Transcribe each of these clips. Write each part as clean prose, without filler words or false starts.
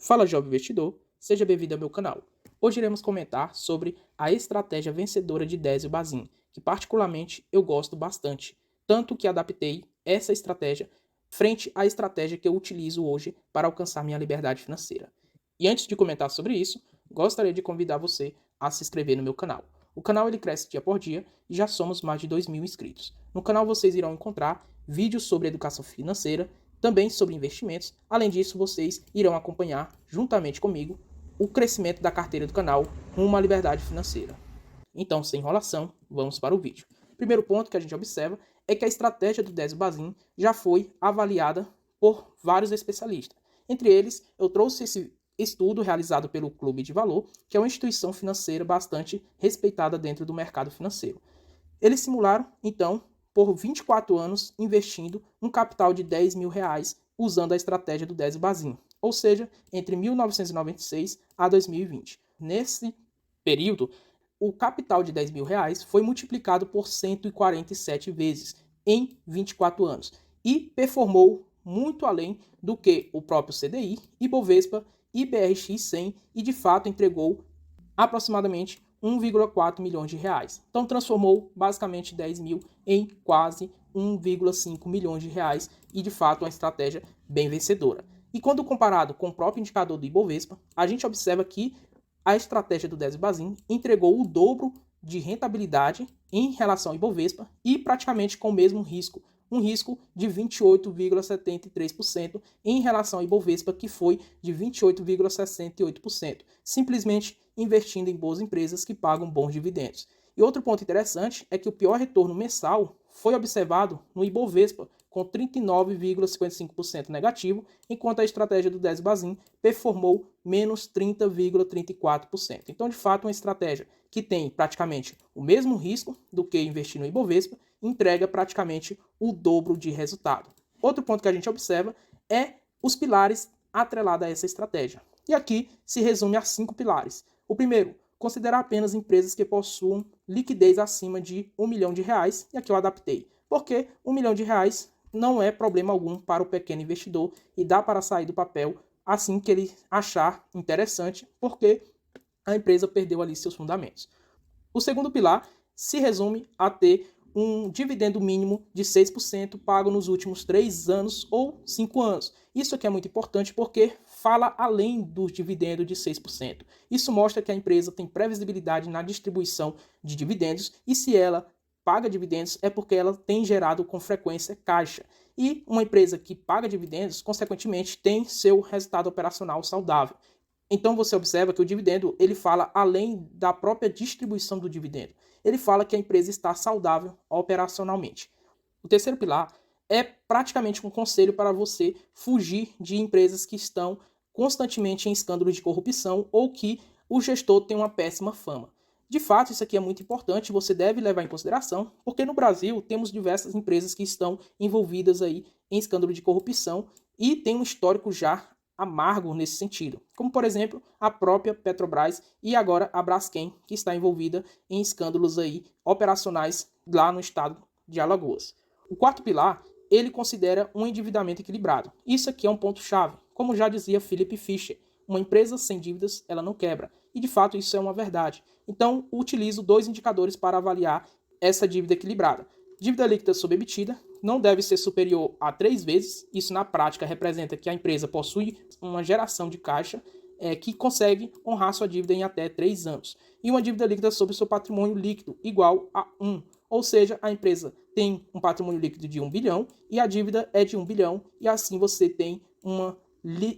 Fala, jovem investidor, seja bem-vindo ao meu canal. Hoje iremos comentar sobre a estratégia vencedora de Désio Bazin, que particularmente eu gosto bastante, tanto que adaptei essa estratégia frente à estratégia que eu utilizo hoje para alcançar minha liberdade financeira. E antes de comentar sobre isso, gostaria de convidar você a se inscrever no meu canal. O canal ele cresce dia por dia e já somos mais de 2.000 inscritos. No canal vocês irão encontrar vídeos sobre educação financeira, também sobre investimentos. Além disso, vocês irão acompanhar, juntamente comigo, o crescimento da carteira do canal rumo à liberdade financeira. Então, sem enrolação, vamos para o vídeo. Primeiro ponto que a gente observa é que a estratégia do Désio Bazin já foi avaliada por vários especialistas. Entre eles, eu trouxe esse estudo realizado pelo Clube de Valor, que é uma instituição financeira bastante respeitada dentro do mercado financeiro. Eles simularam, então, por 24 anos, investindo um capital de R$ 10.000 usando a estratégia do Désio Bazin, ou seja, entre 1996 a 2020. Nesse período, o capital de R$ 10.000 foi multiplicado por 147 vezes em 24 anos e performou muito além do que o próprio CDI, Ibovespa, IBRX-100 e de fato entregou aproximadamente 1,4 milhões de reais. Então transformou basicamente 10 mil em quase 1,5 milhões de reais e de fato uma estratégia bem vencedora. E quando comparado com o próprio indicador do Ibovespa, a gente observa que a estratégia do Désio Bazin entregou o dobro de rentabilidade em relação ao Ibovespa e praticamente com o mesmo risco, um risco de 28,73% em relação ao Ibovespa, que foi de 28,68%, simplesmente investindo em boas empresas que pagam bons dividendos. E outro ponto interessante é que o pior retorno mensal foi observado no Ibovespa, com 39,55% negativo, enquanto a estratégia do Désio Bazin performou menos 30,34%. Então, de fato, uma estratégia que tem praticamente o mesmo risco do que investir no Ibovespa, entrega praticamente o dobro de resultado. Outro ponto que a gente observa é os pilares atrelados a essa estratégia. E aqui se resume a 5 pilares. O primeiro, considerar apenas empresas que possuam liquidez acima de R$ 1 milhão, e aqui eu adaptei, porque R$ 1 milhão não é problema algum para o pequeno investidor e dá para sair do papel assim que ele achar interessante, porque a empresa perdeu ali seus fundamentos. O segundo pilar se resume a ter um dividendo mínimo de 6% pago nos últimos 3 anos ou 5 anos. Isso aqui é muito importante porque fala além dos dividendos de 6%. Isso mostra que a empresa tem previsibilidade na distribuição de dividendos e se ela paga dividendos é porque ela tem gerado com frequência caixa. E uma empresa que paga dividendos, consequentemente, tem seu resultado operacional saudável. Então você observa que o dividendo ele fala além da própria distribuição do dividendo. Ele fala que a empresa está saudável operacionalmente. O terceiro pilar é praticamente um conselho para você fugir de empresas que estão constantemente em escândalos de corrupção ou que o gestor tem uma péssima fama. De fato, isso aqui é muito importante, você deve levar em consideração, porque no Brasil temos diversas empresas que estão envolvidas aí em escândalo de corrupção e tem um histórico já amargo nesse sentido, como por exemplo a própria Petrobras e agora a Braskem, que está envolvida em escândalos aí operacionais lá no estado de Alagoas. O quarto pilar, ele considera um endividamento equilibrado. Isso aqui é um ponto-chave. Como já dizia Philip Fisher, uma empresa sem dívidas, ela não quebra. E de fato isso é uma verdade. Então, utilizo 2 indicadores para avaliar essa dívida equilibrada. Dívida líquida sobre EBITDA não deve ser superior a 3 vezes. Isso, na prática, representa que a empresa possui uma geração de caixa que consegue honrar sua dívida em até 3 anos. E uma dívida líquida sobre o seu patrimônio líquido igual a 1. Ou seja, a empresa tem um patrimônio líquido de 1 bilhão e a dívida é de 1 bilhão. E assim você tem uma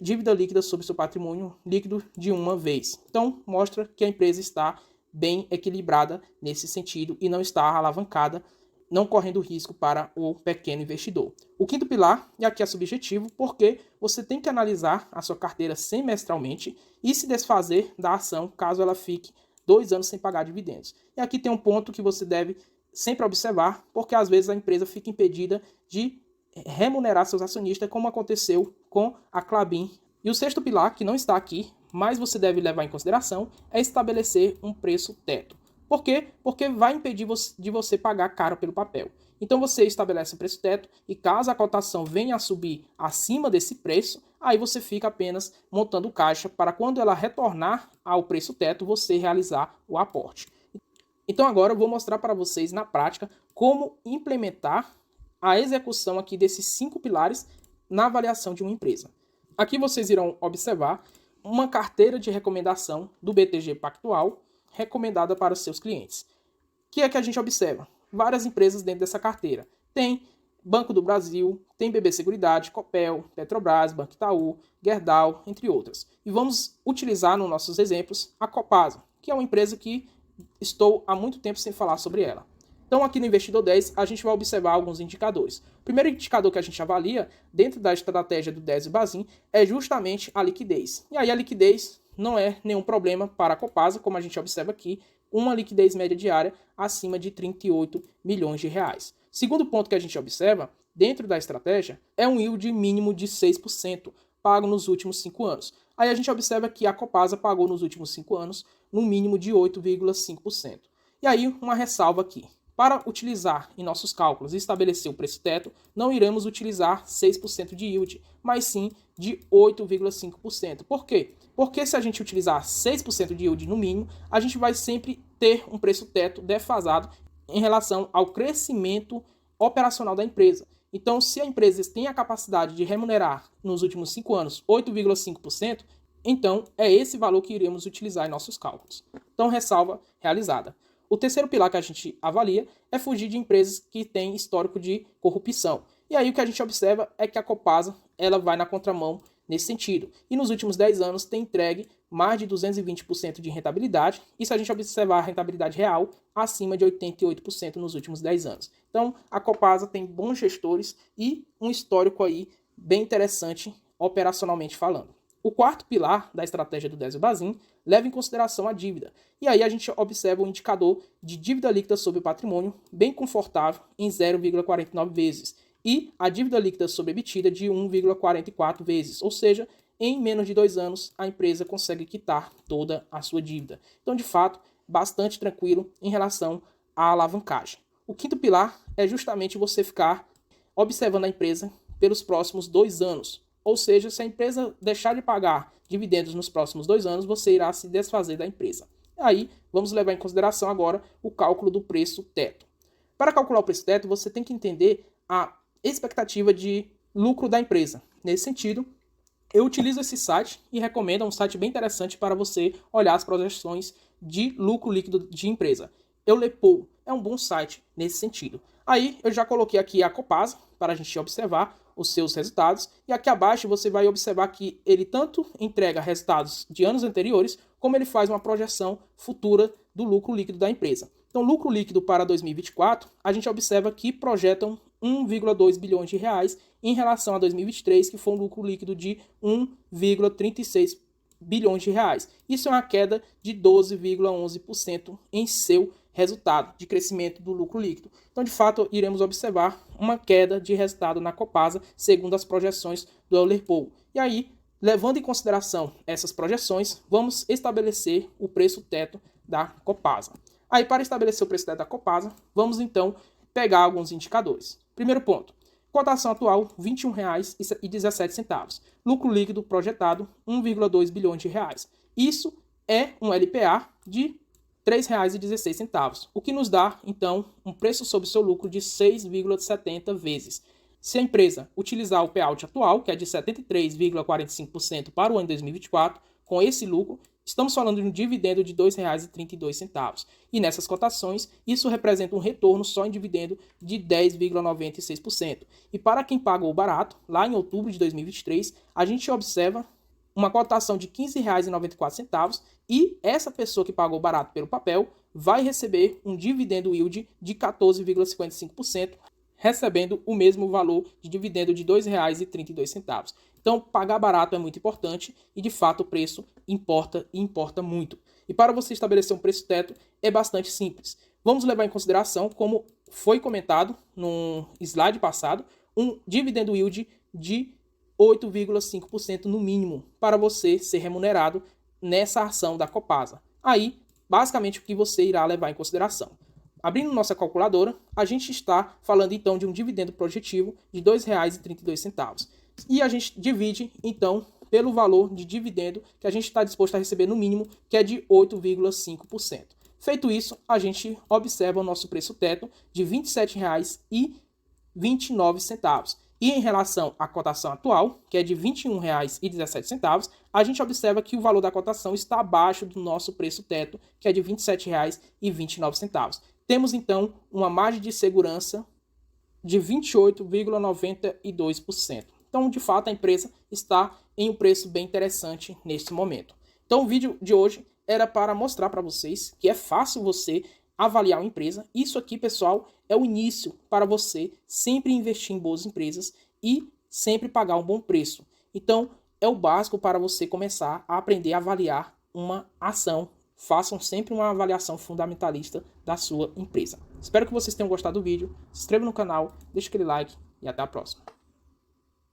dívida líquida sobre o seu patrimônio líquido de uma vez. Então, mostra que a empresa está bem equilibrada nesse sentido e não está alavancada, não correndo risco para o pequeno investidor. O quinto pilar, e aqui é subjetivo, porque você tem que analisar a sua carteira semestralmente e se desfazer da ação caso ela fique 2 anos sem pagar dividendos. E aqui tem um ponto que você deve sempre observar, porque às vezes a empresa fica impedida de remunerar seus acionistas, como aconteceu com a Klabin. E o sexto pilar, que não está aqui, mas você deve levar em consideração, é estabelecer um preço teto. Por quê? Porque vai impedir de você pagar caro pelo papel. Então você estabelece um preço teto e caso a cotação venha a subir acima desse preço, aí você fica apenas montando caixa para quando ela retornar ao preço teto, você realizar o aporte. Então agora eu vou mostrar para vocês na prática como implementar a execução aqui desses 5 pilares na avaliação de uma empresa. Aqui vocês irão observar uma carteira de recomendação do BTG Pactual recomendada para os seus clientes. O que é que a gente observa? Várias empresas dentro dessa carteira. Tem Banco do Brasil, tem BB Seguridade, Copel, Petrobras, Banco Itaú, Gerdau, entre outras. E vamos utilizar nos nossos exemplos a Copasa, que é uma empresa que estou há muito tempo sem falar sobre ela. Então aqui no Investidor 10 a gente vai observar alguns indicadores. O primeiro indicador que a gente avalia dentro da estratégia do 10 Bazin é justamente a liquidez. E aí a liquidez não é nenhum problema para a Copasa, como a gente observa aqui, uma liquidez média diária acima de 38 milhões de reais. Segundo ponto que a gente observa dentro da estratégia é um yield mínimo de 6% pago nos últimos 5 anos. Aí a gente observa que a Copasa pagou nos últimos 5 anos no mínimo de 8,5%. E aí uma ressalva aqui. Para utilizar em nossos cálculos e estabelecer o preço teto, não iremos utilizar 6% de yield, mas sim de 8,5%. Por quê? Porque se a gente utilizar 6% de yield no mínimo, a gente vai sempre ter um preço teto defasado em relação ao crescimento operacional da empresa. Então, se a empresa tem a capacidade de remunerar nos últimos 5 anos 8,5%, então é esse valor que iremos utilizar em nossos cálculos. Então, ressalva realizada. O terceiro pilar que a gente avalia é fugir de empresas que têm histórico de corrupção. E aí o que a gente observa é que a Copasa ela vai na contramão nesse sentido. E nos últimos 10 anos tem entregue mais de 220% de rentabilidade. E se a gente observar a rentabilidade real, acima de 88% nos últimos 10 anos. Então a Copasa tem bons gestores e um histórico aí bem interessante operacionalmente falando. O quarto pilar da estratégia do 10 Bazin leva em consideração a dívida. E aí a gente observa um indicador de dívida líquida sobre o patrimônio bem confortável em 0,49 vezes e a dívida líquida sobre EBITDA de 1,44 vezes, ou seja, em menos de 2 anos a empresa consegue quitar toda a sua dívida. Então, de fato, bastante tranquilo em relação à alavancagem. O quinto pilar é justamente você ficar observando a empresa pelos próximos 2 anos. Ou seja, se a empresa deixar de pagar dividendos nos próximos 2 anos, você irá se desfazer da empresa. Aí, vamos levar em consideração agora o cálculo do preço teto. Para calcular o preço teto, você tem que entender a expectativa de lucro da empresa. Nesse sentido, eu utilizo esse site e recomendo, é um site bem interessante para você olhar as projeções de lucro líquido de empresa. Eulepo é um bom site nesse sentido. Aí, eu já coloquei aqui a Copasa para a gente observar os seus resultados, e aqui abaixo você vai observar que ele tanto entrega resultados de anos anteriores, como ele faz uma projeção futura do lucro líquido da empresa. Então, lucro líquido para 2024, a gente observa que projetam 1,2 bilhões de reais em relação a 2023, que foi um lucro líquido de 1,36 bilhões de reais. Isso é uma queda de 12,11% em seu resultado de crescimento do lucro líquido. Então, de fato, iremos observar uma queda de resultado na Copasa, segundo as projeções do Eulerpool. E aí, levando em consideração essas projeções, vamos estabelecer o preço teto da Copasa. Aí, para estabelecer o preço teto da Copasa, vamos então pegar alguns indicadores. Primeiro ponto, cotação atual R$ 21,17. Lucro líquido projetado 1,2 bilhões de reais. Isso é um LPA de R$ 3,16, o que nos dá, então, um preço sobre seu lucro de 6,70 vezes. Se a empresa utilizar o payout atual, que é de 73,45% para o ano de 2024, com esse lucro, estamos falando de um dividendo de R$ 2,32. E nessas cotações, isso representa um retorno só em dividendo de 10,96%. E para quem pagou barato, lá em outubro de 2023, a gente observa uma cotação de R$ 15,94 e essa pessoa que pagou barato pelo papel vai receber um dividendo yield de 14,55%, recebendo o mesmo valor de dividendo de R$ 2,32. Então, pagar barato é muito importante e, de fato, o preço importa e importa muito. E para você estabelecer um preço teto é bastante simples. Vamos levar em consideração, como foi comentado no slide passado, um dividendo yield de 8,5% no mínimo para você ser remunerado nessa ação da Copasa. Aí, basicamente o que você irá levar em consideração. Abrindo nossa calculadora, a gente está falando então de um dividendo projetivo de R$ 2,32. E a gente divide então pelo valor de dividendo que a gente está disposto a receber no mínimo, que é de 8,5%. Feito isso, a gente observa o nosso preço teto de R$ 27,29. E em relação à cotação atual, que é de R$ 21,17, a gente observa que o valor da cotação está abaixo do nosso preço teto, que é de R$ 27,29. Temos, então, uma margem de segurança de 28,92%. Então, de fato, a empresa está em um preço bem interessante neste momento. Então, o vídeo de hoje era para mostrar para vocês que é fácil você avaliar uma empresa. Isso aqui, pessoal, é o início para você sempre investir em boas empresas e sempre pagar um bom preço. Então, é o básico para você começar a aprender a avaliar uma ação. Façam sempre uma avaliação fundamentalista da sua empresa. Espero que vocês tenham gostado do vídeo. Se inscreva no canal, deixe aquele like e até a próxima.